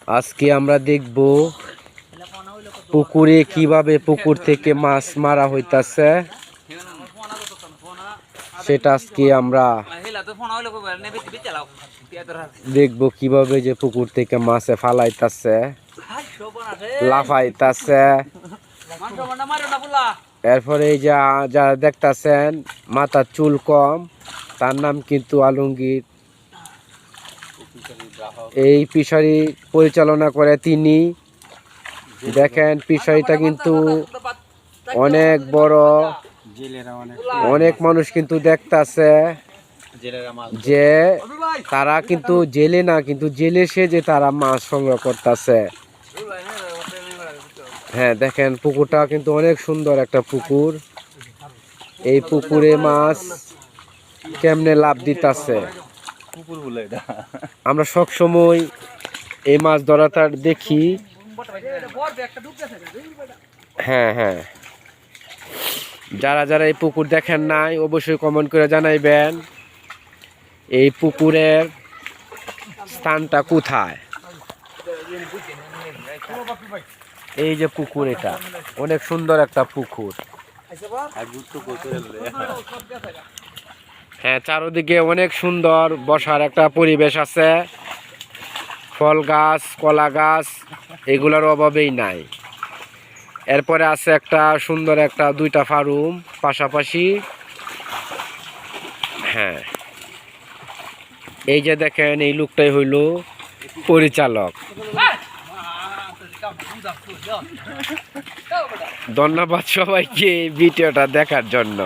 আজকে আমরা দেখব পুকুরে কিভাবে পুকুর থেকে মাছ মারা হইতাছে, সেটা আজকে আমরা দেখব কিভাবে যে পুকুর থেকে মাছে ফালাইতাছে, লাফাইতাছে। এরপরে এই যারা দেখতাছেন মাথার চুল কম, তার নাম কিন্তু আলমগীর। এই ফিশারি পরিচালনা করে তিনি। দেখেন ফিশারিটা কিন্তু অনেক বড়, অনেক মানুষ কিন্তু দেখতাছে যে তারা কিন্তু জেলে না, কিন্তু জেলে সেজে তারা মাছ সংগ্রহ করতেছে। হ্যাঁ দেখেন পুকুরটা কিন্তু অনেক সুন্দর একটা পুকুর। এই পুকুরে মাছ কেমনে লাভ দিতেছে, আমরা সব সময় এই মাছ ধরাটা দেখি। হ্যাঁ হ্যাঁ, যারা যারা এই পুকুর দেখেন নাই অবশ্যই কমেন্ট করে জানাইবেন এই পুকুরের স্থানটা কোথায়। এই যে পুকুর, এটা অনেক সুন্দর একটা পুকুর। হ্যাঁ, চারদিকে অনেক সুন্দর বসার একটা পরিবেশ আছে। ফল গাছ, কলা গাছ এগুলোর অভাবেই নাই। এরপরে আছে একটা সুন্দর একটা দুইটা ফার্ম পাশাপাশি। হ্যাঁ, এই যে দেখেন এই লোকটাই হইল পরিচালক। ধন্যবাদ সবাইকে ভিডিওটা দেখার জন্য।